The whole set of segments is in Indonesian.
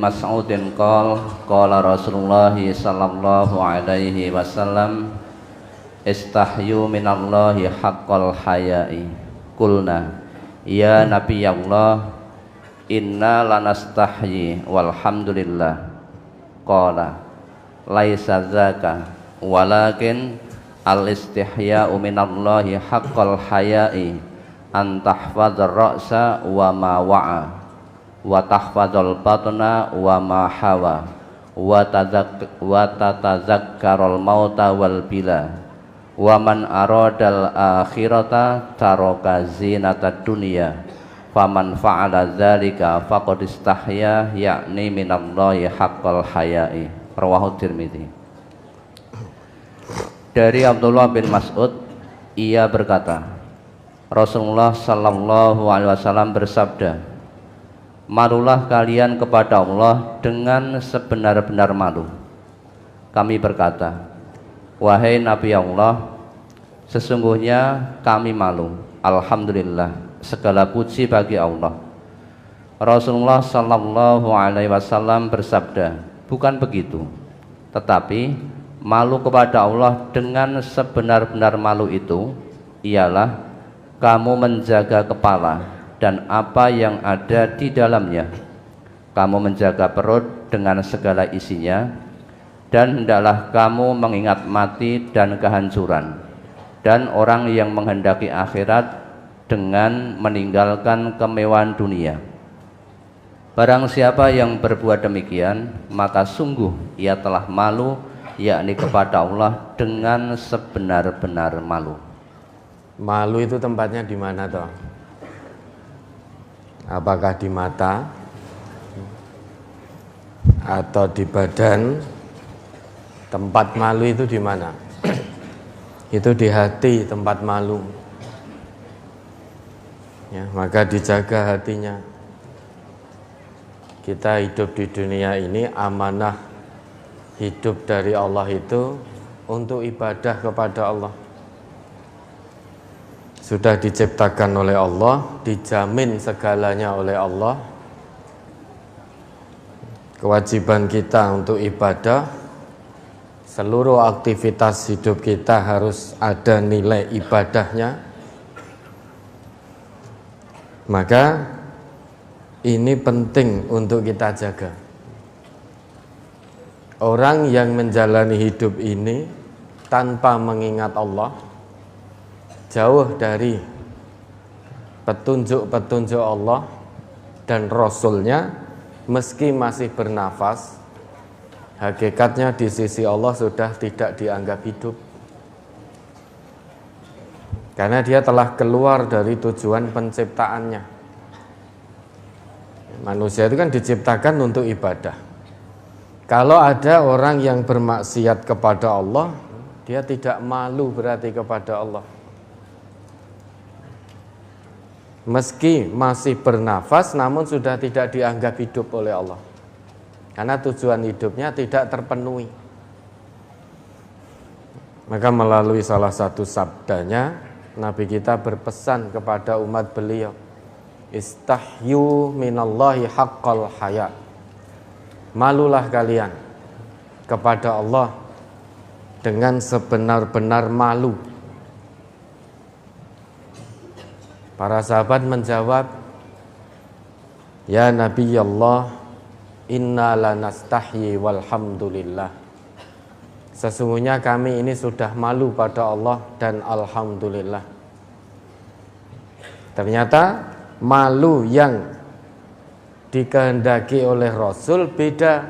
Mas'udin qala Rasulullah sallallahu alaihi wasallam istahyu minallahi haqqal haya'i. Qulna ya Nabiyallah inna lanastahyi walhamdulillah. Qala laisa dzaka walakin al-istihya'u minallahi haqqal haya'i an tahfadzar ra'sa wa ma wa'a wa tahfadzal batna wa ma hawa wa tatazakkarul mauta wal bila wa man aradal akhirata taraka zinatad dunya faman fa'ala dzalika faqad istahya yakni minallahi haqqal haya'i. Rawahu Tirmidzi. Dari Abdullah bin Mas'ud, ia berkata, Rasulullah sallallahu alaihi wasallam bersabda, malulah kalian kepada Allah dengan sebenar-benar malu. Kami berkata, wahai Nabi Allah, sesungguhnya kami malu. Alhamdulillah, segala puji bagi Allah. Rasulullah sallallahu alaihi wasallam bersabda, bukan begitu, tetapi malu kepada Allah dengan sebenar-benar malu itu ialah kamu menjaga kepala dan apa yang ada di dalamnya, kamu menjaga perut dengan segala isinya, dan hendaklah kamu mengingat mati dan kehancuran, dan orang yang menghendaki akhirat dengan meninggalkan kemewahan dunia. Barang siapa yang berbuat demikian, maka sungguh ia telah malu, yakni kepada Allah dengan sebenar-benar malu. Malu itu tempatnya di mana toh? Apakah di mata atau di badan? Tempat malu itu di mana? Itu di hati tempat malu. Ya, maka dijaga hatinya. Kita hidup di dunia ini, amanah hidup dari Allah itu untuk ibadah kepada Allah. Sudah diciptakan oleh Allah, dijamin segalanya oleh Allah. Kewajiban kita untuk ibadah, seluruh aktivitas hidup kita harus ada nilai ibadahnya. Maka ini penting untuk kita jaga. Orang yang menjalani hidup ini tanpa mengingat Allah, jauh dari petunjuk-petunjuk Allah dan Rasulnya, meski masih bernafas, hakikatnya di sisi Allah sudah tidak dianggap hidup. Karena dia telah keluar dari tujuan penciptaannya. Manusia itu kan diciptakan untuk ibadah. Kalau ada orang yang bermaksiat kepada Allah, dia tidak malu berarti kepada Allah. Meski masih bernafas, namun sudah tidak dianggap hidup oleh Allah. Karena tujuan hidupnya tidak terpenuhi. Maka melalui salah satu sabdanya, Nabi kita berpesan kepada umat beliau, istahyu minallahi haqqal haya. Malulah kalian kepada Allah dengan sebenar-benar malu. Para sahabat menjawab, ya Nabi Allah, inna lanastahyi walhamdulillah. Sesungguhnya kami ini sudah malu pada Allah dan alhamdulillah. Ternyata malu yang dikehendaki oleh Rasul beda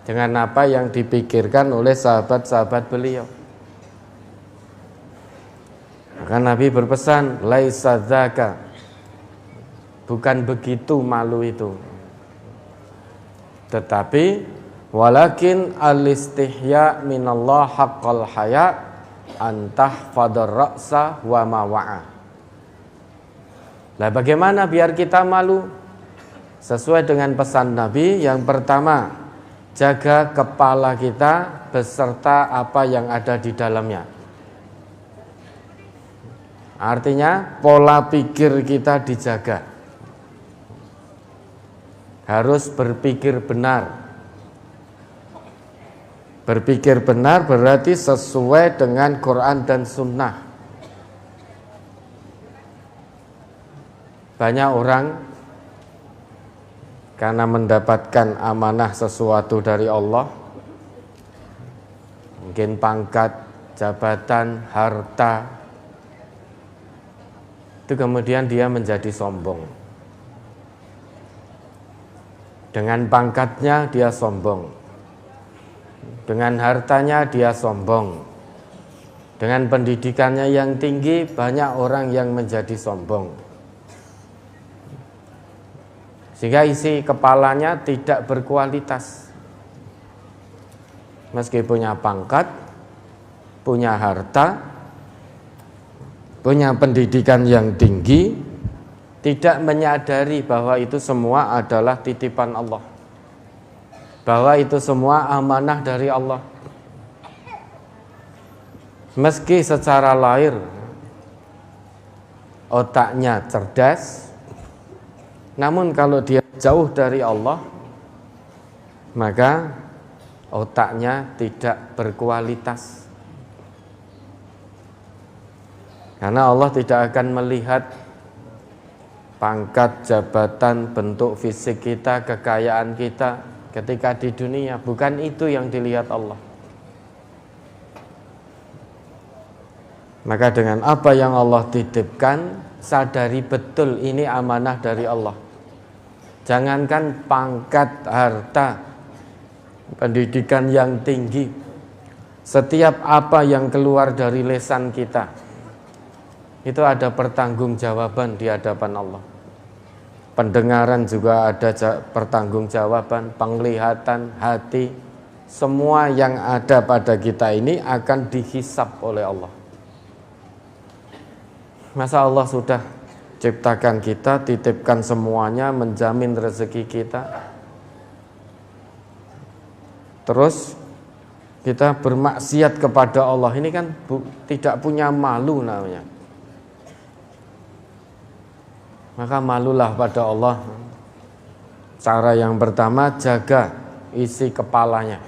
dengan apa yang dipikirkan oleh sahabat-sahabat beliau. Maka Nabi berpesan, laisa dzaka, bukan begitu malu itu, tetapi walakin al-istihya minallah haqqal haya antah fadar ra'sa wa ma wa'a. Lah bagaimana biar kita malu? Sesuai dengan pesan Nabi, yang pertama, jaga kepala kita beserta apa yang ada di dalamnya. Artinya pola pikir kita dijaga. harus berpikir benar. Berpikir benar berarti sesuai dengan Quran dan Sunnah. Banyak orang karena mendapatkan amanah sesuatu dari Allah, mungkin pangkat, jabatan, harta, itu kemudian dia menjadi sombong. Dengan pangkatnya dia sombong, dengan hartanya dia sombong, dengan pendidikannya yang tinggi banyak orang yang menjadi sombong, sehingga isi kepalanya tidak berkualitas. Meski punya pangkat, punya harta, punya pendidikan yang tinggi, tidak menyadari bahwa itu semua adalah titipan Allah, bahwa itu semua amanah dari Allah. Meski secara lahir otaknya cerdas, namun kalau dia jauh dari Allah, maka otaknya tidak berkualitas. Karena Allah tidak akan melihat pangkat, jabatan, bentuk fisik kita, kekayaan kita ketika di dunia. Bukan itu yang dilihat Allah. Maka dengan apa yang Allah titipkan, sadari betul ini amanah dari Allah. Jangankan pangkat, harta, pendidikan yang tinggi, setiap apa yang keluar dari lisan kita itu ada pertanggungjawaban di hadapan Allah. Pendengaran juga ada pertanggungjawaban, penglihatan, hati, semua yang ada pada kita ini akan dihisap oleh Allah. Masa Allah sudah ciptakan kita, titipkan semuanya, menjamin rezeki kita, terus kita bermaksiat kepada Allah, ini kan tidak punya malu namanya. Maka malulah pada Allah. Cara yang pertama, jaga isi kepalanya.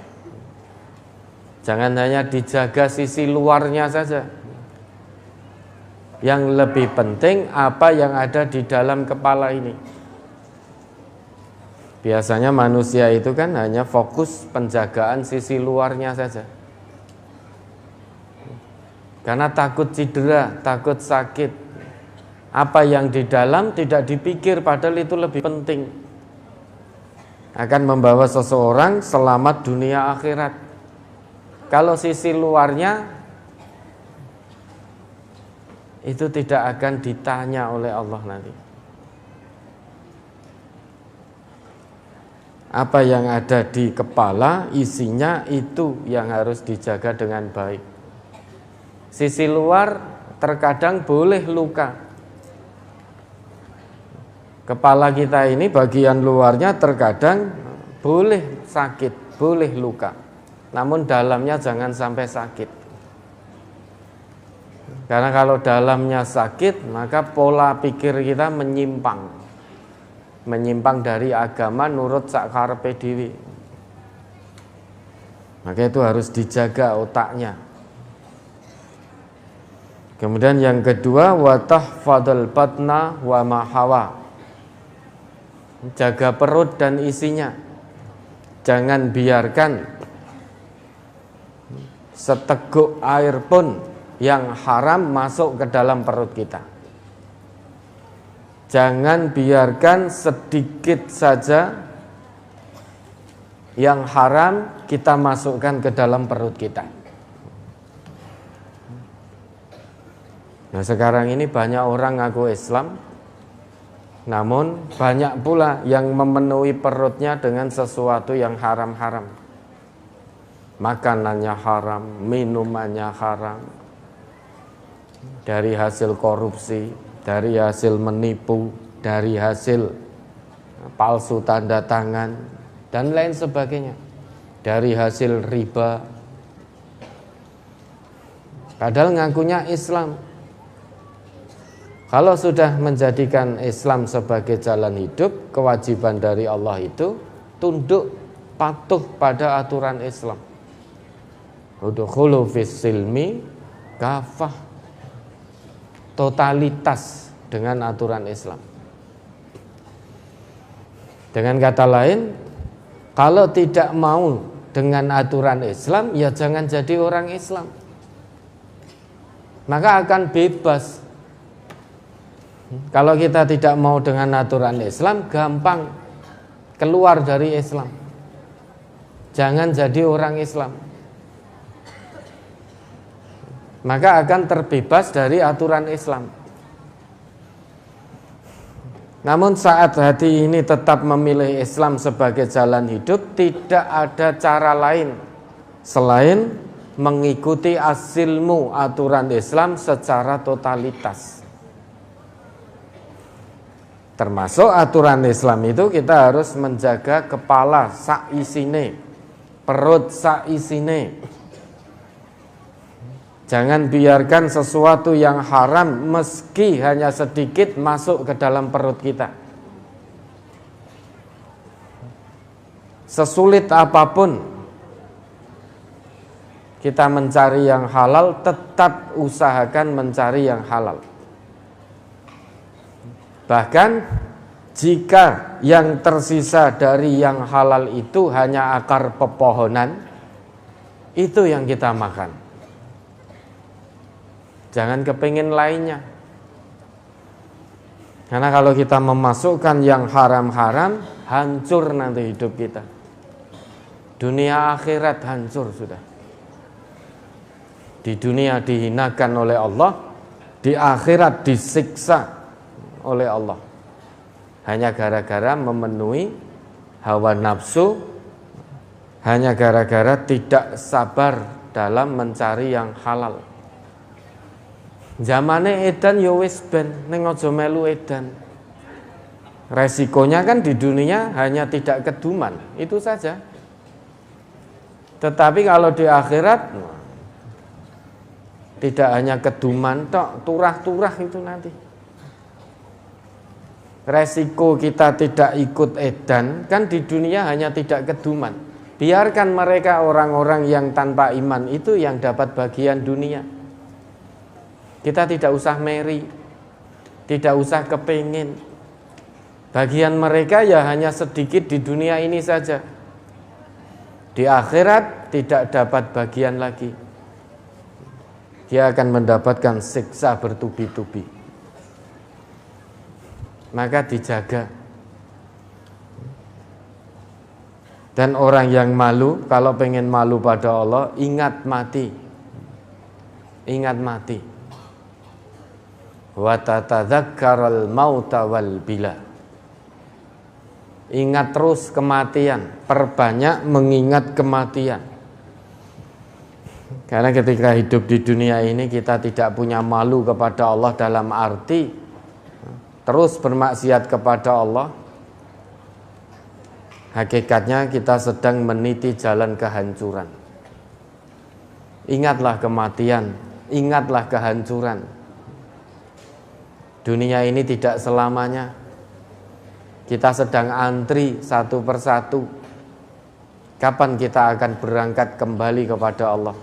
Jangan hanya dijaga sisi luarnya saja. Yang lebih penting apa yang ada di dalam kepala ini. Biasanya manusia itu kan hanya fokus penjagaan sisi luarnya saja. Karena takut cedera, takut sakit. Apa yang di dalam tidak dipikir, padahal itu lebih penting. Akan membawa seseorang selamat dunia akhirat. Kalau sisi luarnya itu tidak akan ditanya oleh Allah nanti. Apa yang ada di kepala, isinya itu yang harus dijaga dengan baik. Sisi luar terkadang boleh luka. Kepala kita ini bagian luarnya terkadang boleh sakit, boleh luka. Namun dalamnya jangan sampai sakit. Karena kalau dalamnya sakit, maka pola pikir kita menyimpang. Menyimpang dari agama nurut sak karepe dhewe. Maka itu harus dijaga otaknya. Kemudian yang kedua, wa tahfadul batna wa ma hawa. Jaga perut dan isinya. Jangan biarkan seteguk air pun yang haram masuk ke dalam perut kita. Jangan biarkan sedikit saja yang haram kita masukkan ke dalam perut kita. Nah, sekarang ini banyak orang ngaku Islam, namun banyak pula yang memenuhi perutnya dengan sesuatu yang haram-haram. Makanannya haram, minumannya haram. Dari hasil korupsi, dari hasil menipu, dari hasil palsu tanda tangan, dan lain sebagainya. Dari hasil riba. Padahal ngakunya Islam. Kalau sudah menjadikan Islam sebagai jalan hidup, kewajiban dari Allah itu tunduk patuh pada aturan Islam. Udkhulu fis silmi kafah, totalitas dengan aturan Islam. Dengan kata lain, kalau tidak mau dengan aturan Islam, ya jangan jadi orang Islam. Maka akan bebas. Kalau kita tidak mau dengan aturan Islam, gampang keluar dari Islam. Jangan jadi orang Islam. Maka akan terbebas dari aturan Islam. Namun saat hati ini tetap memilih Islam sebagai jalan hidup, tidak ada cara lain selain mengikuti asilmu aturan Islam secara totalitas. Termasuk aturan Islam itu kita harus menjaga kepala sak isine, perut sak isine. Jangan biarkan sesuatu yang haram meski hanya sedikit masuk ke dalam perut kita. Sesulit apapun kita mencari yang halal, tetap usahakan mencari yang halal. Bahkan jika yang tersisa dari yang halal itu hanya akar pepohonan, itu yang kita makan. Jangan kepingin lainnya. Karena kalau kita memasukkan yang haram-haram, hancur nanti hidup kita. Dunia akhirat hancur sudah. Di dunia dihinakan oleh Allah, di akhirat disiksa oleh Allah. Hanya gara-gara memenuhi hawa nafsu, hanya gara-gara tidak sabar dalam mencari yang halal. Zamane edan ya wis ben, ning aja melu edan. Resikonya kan di dunia hanya tidak keduman, itu saja. Tetapi kalau di akhirat tidak hanya keduman tok, turah-turah itu nanti. Resiko kita tidak ikut edan kan di dunia hanya tidak keduman. Biarkan mereka orang-orang yang tanpa iman itu yang dapat bagian dunia. Kita tidak usah meri, tidak usah kepingin. Bagian mereka ya hanya sedikit di dunia ini saja. Di akhirat tidak dapat bagian lagi. Dia akan mendapatkan siksa bertubi-tubi. Maka dijaga. Dan orang yang malu, kalau pengen malu pada Allah, ingat mati. Ingat mati. Wa tatadzakkaral mauta wal bila. Ingat terus kematian, perbanyak mengingat kematian. Karena ketika hidup di dunia ini kita tidak punya malu kepada Allah dalam arti terus bermaksiat kepada Allah. Hakikatnya kita sedang meniti jalan kehancuran. Ingatlah kematian, ingatlah kehancuran. Dunia ini tidak selamanya. Kita sedang antri satu persatu. Kapan kita akan berangkat kembali kepada Allah?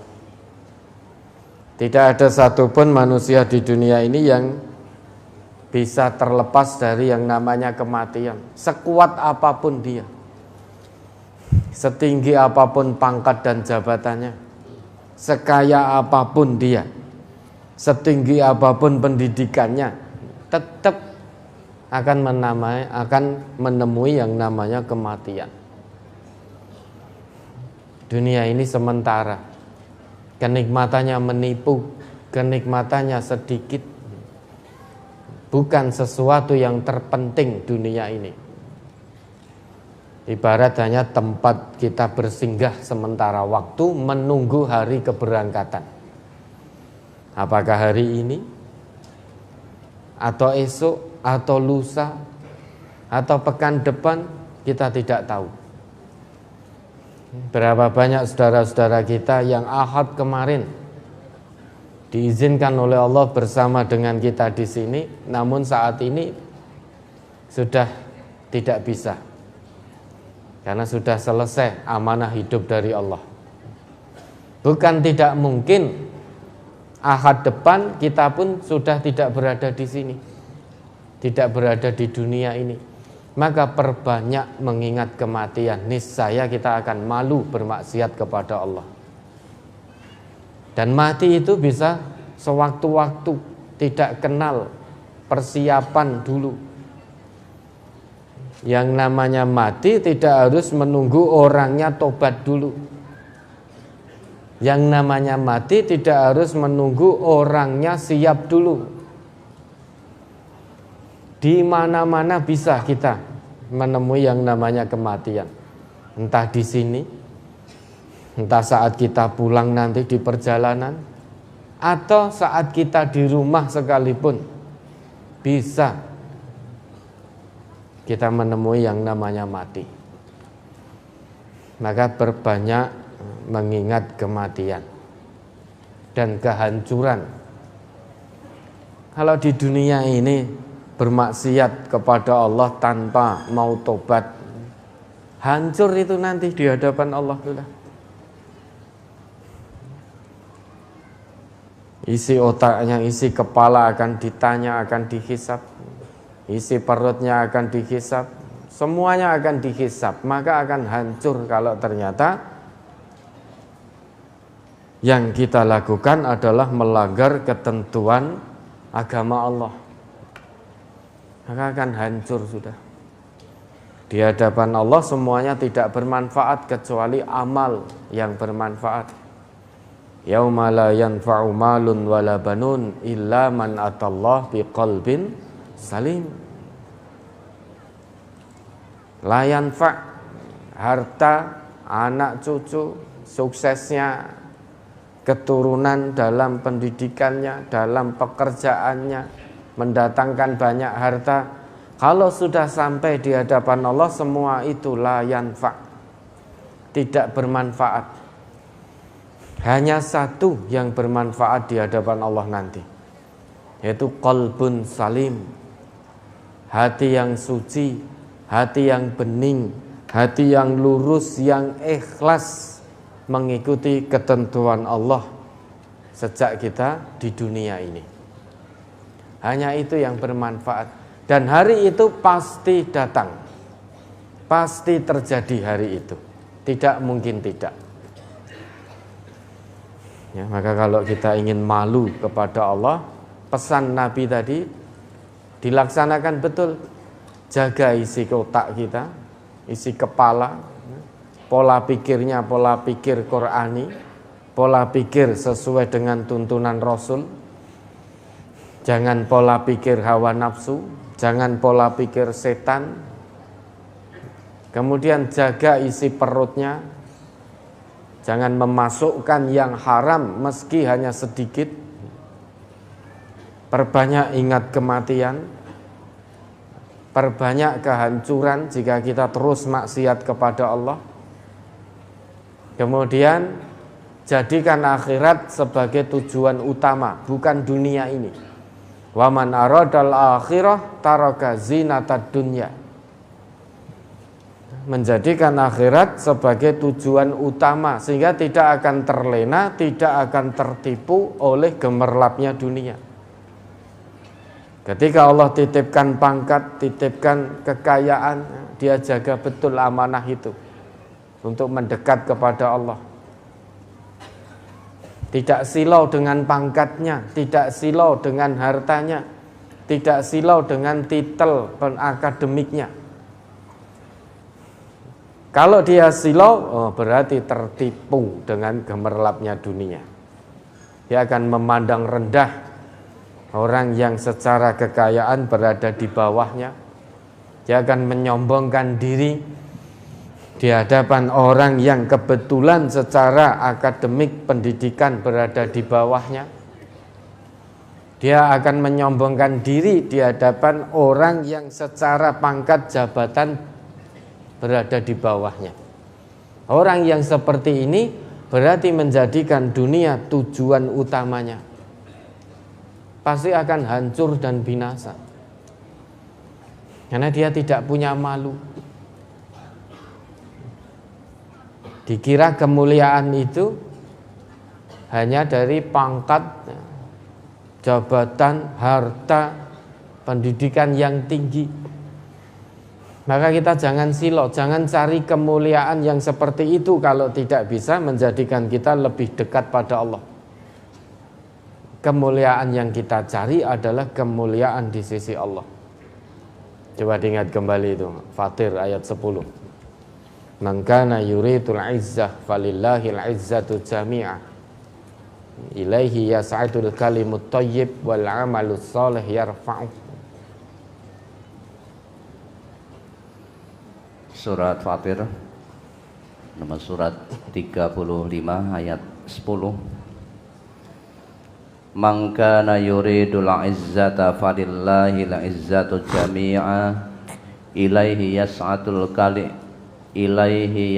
Tidak ada satupun manusia di dunia ini yang bisa terlepas dari yang namanya kematian. Sekuat apapun dia, setinggi apapun pangkat dan jabatannya, sekaya apapun dia, setinggi apapun pendidikannya, tetap akan menemui yang namanya kematian. Dunia ini sementara, kenikmatannya menipu, kenikmatannya sedikit, bukan sesuatu yang terpenting dunia ini. Ibarat hanya tempat kita bersinggah sementara waktu menunggu hari keberangkatan. Apakah hari ini, atau esok, atau lusa, atau pekan depan, kita tidak tahu. Berapa banyak saudara-saudara kita yang Ahad kemarin diizinkan oleh Allah bersama dengan kita di sini, namun saat ini sudah tidak bisa. Karena sudah selesai amanah hidup dari Allah. Bukan tidak mungkin Ahad depan kita pun sudah tidak berada di sini, tidak berada di dunia ini. Maka perbanyak mengingat kematian, niscaya kita akan malu bermaksiat kepada Allah. Dan mati itu bisa sewaktu-waktu, tidak kenal persiapan dulu. Yang namanya mati tidak harus menunggu orangnya tobat dulu. Yang namanya mati tidak harus menunggu orangnya siap dulu. Di mana-mana bisa kita menemui yang namanya kematian. Entah di sini, entah saat kita pulang nanti di perjalanan, atau saat kita di rumah sekalipun bisa kita menemui yang namanya mati. Maka berbanyak mengingat kematian dan kehancuran. Kalau di dunia ini bermaksiat kepada Allah tanpa mau tobat, hancur itu nanti di hadapan Allah sudah. Isi otaknya, isi kepala akan ditanya, akan dihisap. Isi perutnya akan dihisap. Semuanya akan dihisap. Maka akan hancur kalau ternyata yang kita lakukan adalah melanggar ketentuan agama Allah. Maka akan hancur sudah. Di hadapan Allah semuanya tidak bermanfaat kecuali amal yang bermanfaat. Yauma la yanfa'u malun wala banun illa man atallah biqalbin salim. La yanfa' harta, anak cucu, suksesnya, keturunan dalam pendidikannya, dalam pekerjaannya, mendatangkan banyak harta. Kalau sudah sampai di hadapan Allah, semua itu la yanfa', tidak bermanfaat. Hanya satu yang bermanfaat di hadapan Allah nanti, yaitu qalbun salim, hati yang suci, hati yang bening, hati yang lurus, yang ikhlas mengikuti ketentuan Allah sejak kita di dunia ini. Hanya itu yang bermanfaat. Dan hari itu pasti datang, pasti terjadi hari itu, tidak mungkin tidak. Ya, maka kalau kita ingin malu kepada Allah, pesan Nabi tadi dilaksanakan betul. Jaga isi otak kita, isi kepala, pola pikirnya pola pikir Qur'ani, pola pikir sesuai dengan tuntunan Rasul. Jangan pola pikir hawa nafsu, jangan pola pikir setan. Kemudian jaga isi perutnya. Jangan memasukkan yang haram meski hanya sedikit. Perbanyak ingat kematian. Perbanyak kehancuran jika kita terus maksiat kepada Allah. Kemudian jadikan akhirat sebagai tujuan utama, bukan dunia ini. Wa man aradal akhirah taraka zinatad dunya. Menjadikan akhirat sebagai tujuan utama sehingga tidak akan terlena, tidak akan tertipu oleh gemerlapnya dunia. Ketika Allah titipkan pangkat, titipkan kekayaan, dia jaga betul amanah itu untuk mendekat kepada Allah. Tidak silau dengan pangkatnya, tidak silau dengan hartanya, tidak silau dengan titel akademiknya. Kalau dia silau, berarti tertipu dengan gemerlapnya dunia. Dia akan memandang rendah orang yang secara kekayaan berada di bawahnya. Dia akan menyombongkan diri di hadapan orang yang kebetulan secara akademik pendidikan berada di bawahnya. Dia akan menyombongkan diri di hadapan orang yang secara pangkat jabatan berada di bawahnya. Orang yang seperti ini berarti menjadikan dunia tujuan utamanya, pasti akan hancur dan binasa. Karena dia tidak punya malu. Dikira kemuliaan itu hanya dari pangkat, jabatan, harta, pendidikan yang tinggi. Maka kita jangan silau, jangan cari kemuliaan yang seperti itu kalau tidak bisa menjadikan kita lebih dekat pada Allah. Kemuliaan yang kita cari adalah kemuliaan di sisi Allah. Coba diingat kembali itu, Fatir ayat 10. Man kana yuridul izzah falillahil izzatu jami'ah. Ilaihi yas'adul kalimut thayyib wal 'amalus shalih yarfa'u. Surat Fatir nomor surat 35 ayat 10. Man kana yuridul izzata falillahil izzatu jami'a ilaihi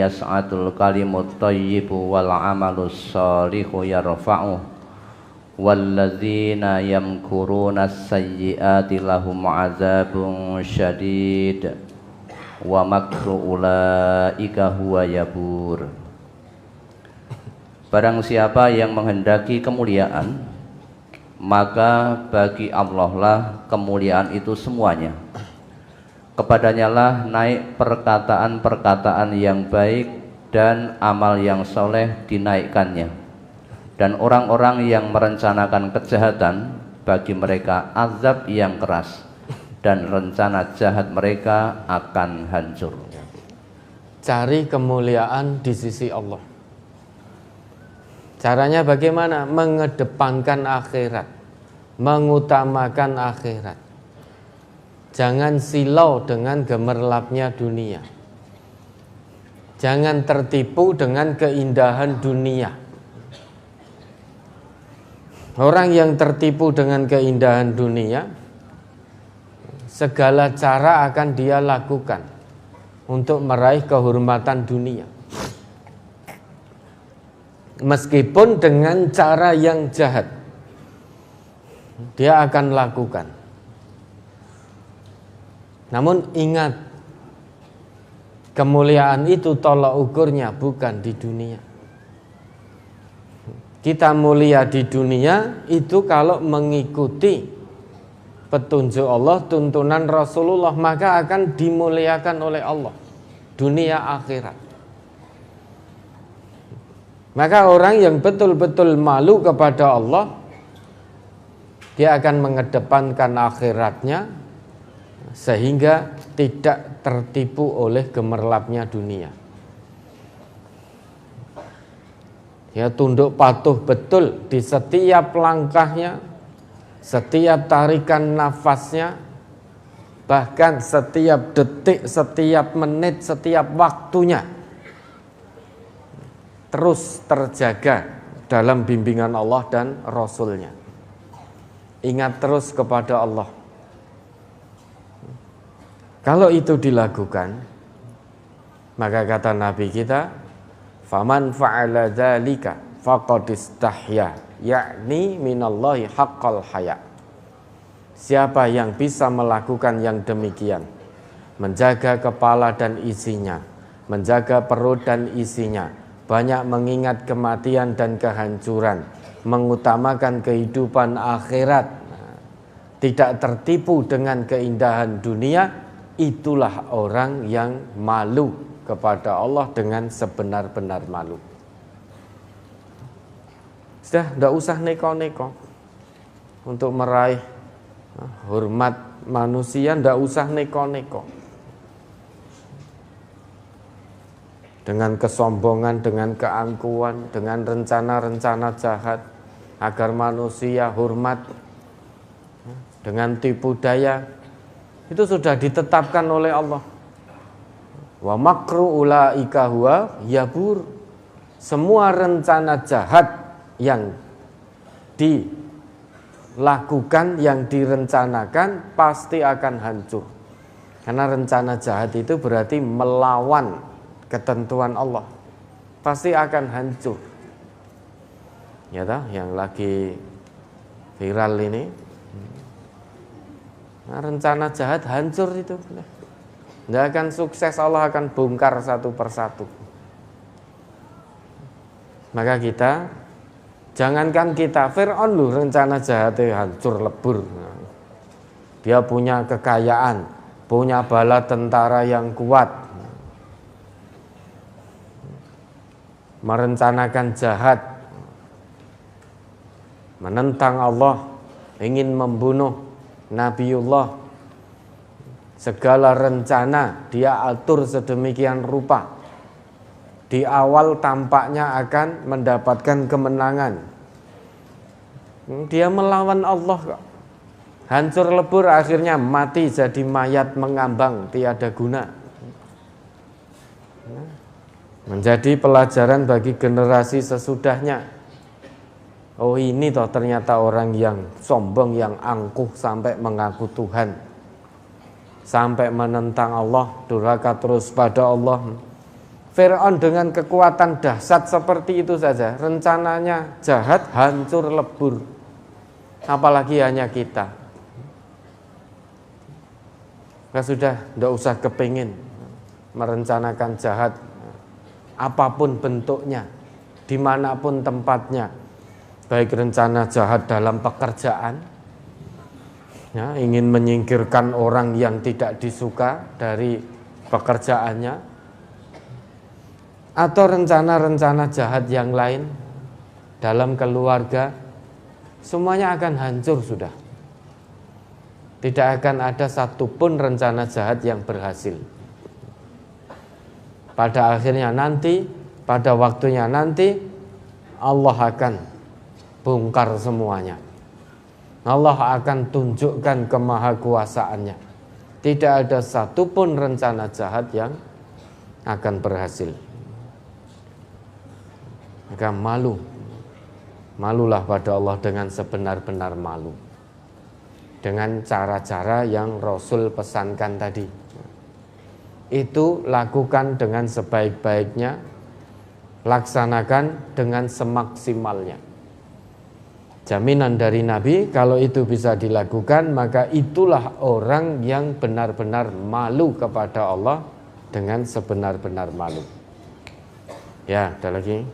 yas'atul kalimut thayyib wal 'amalus shalihu yarfa'u walladzina yamkuruna as-sayyi'ati lahum 'adzabun syadid wa makru ulaika huwa yabur. Barang siapa yang menghendaki kemuliaan, maka bagi Allah lah kemuliaan itu semuanya. Kepadanya lah naik perkataan-perkataan yang baik dan amal yang soleh dinaikkannya. Dan orang-orang yang merencanakan kejahatan, bagi mereka azab yang keras dan rencana jahat mereka akan hancur. Cari kemuliaan di sisi Allah. Caranya bagaimana? Mengedepankan akhirat, mengutamakan akhirat. Jangan silau dengan gemerlapnya dunia. Jangan tertipu dengan keindahan dunia. Orang yang tertipu dengan keindahan dunia, segala cara akan dia lakukan untuk meraih kehormatan dunia. Meskipun dengan cara yang jahat, dia akan lakukan. Namun ingat, kemuliaan itu tolak ukurnya bukan di dunia. Kita mulia di dunia itu kalau mengikuti petunjuk Allah, tuntunan Rasulullah, maka akan dimuliakan oleh Allah dunia akhirat. Maka orang yang betul-betul malu kepada Allah, dia akan mengedepankan akhiratnya sehingga tidak tertipu oleh gemerlapnya dunia. Ya, tunduk patuh betul di setiap langkahnya, setiap tarikan nafasnya, bahkan setiap detik, setiap menit, setiap waktunya terus terjaga dalam bimbingan Allah dan Rasulnya. Ingat terus kepada Allah. Kalau itu dilakukan, maka kata Nabi kita, faman fa'ala dzalika faqad istahya, yakni minallahi haqqal haya. Siapa yang bisa melakukan yang demikian, menjaga kepala dan isinya, menjaga perut dan isinya, banyak mengingat kematian dan kehancuran, mengutamakan kehidupan akhirat, tidak tertipu dengan keindahan dunia, itulah orang yang malu kepada Allah dengan sebenar-benar malu. Sudah, tidak usah neko-neko untuk meraih hormat manusia, tidak usah neko-neko dengan kesombongan, dengan keangkuhan, dengan rencana-rencana jahat agar manusia hormat, dengan tipu daya. Itu sudah ditetapkan oleh Allah. Wa makru ulaika huwa yabur. Semua rencana jahat yang dilakukan, yang direncanakan pasti akan hancur. Karena rencana jahat itu berarti melawan ketentuan Allah. Pasti akan hancur. Ya toh, yang lagi viral ini Nah, rencana jahat hancur itu. Tidak akan sukses, Allah akan bongkar satu persatu. Maka kita, jangankan kita, Fir'aun loh rencana jahatnya hancur lebur. Dia punya kekayaan, punya bala tentara yang kuat, merencanakan jahat, menentang Allah, ingin membunuh Nabiullah. Segala rencana dia atur sedemikian rupa. Di awal tampaknya akan mendapatkan kemenangan. Dia melawan Allah kok. Hancur lebur, akhirnya mati jadi mayat mengambang tiada guna. Menjadi pelajaran bagi generasi sesudahnya. Oh, ini toh ternyata orang yang sombong, yang angkuh sampai mengaku Tuhan, sampai menentang Allah, durhaka terus pada Allah. Fir'aun dengan kekuatan dahsyat seperti itu saja, rencananya jahat, hancur lebur. Apalagi hanya kita. Sudah, tidak usah kepingin merencanakan jahat, apapun bentuknya, dimanapun tempatnya. Baik rencana jahat dalam pekerjaan, ya, ingin menyingkirkan orang yang tidak disuka dari pekerjaannya, atau rencana-rencana jahat yang lain dalam keluarga, semuanya akan hancur sudah. Tidak akan ada satupun rencana jahat yang berhasil. Pada akhirnya nanti, pada waktunya nanti, Allah akan bongkar semuanya. Allah akan tunjukkan kemahakuasaannya. Tidak ada satupun rencana jahat yang akan berhasil. Maka malulah pada Allah dengan sebenar-benar malu, dengan cara-cara yang Rasul pesankan tadi. Itu lakukan dengan sebaik-baiknya, laksanakan dengan semaksimalnya. Jaminan dari Nabi, kalau itu bisa dilakukan, maka itulah orang yang benar-benar malu kepada Allah dengan sebenar-benar malu. Ya, ada lagi.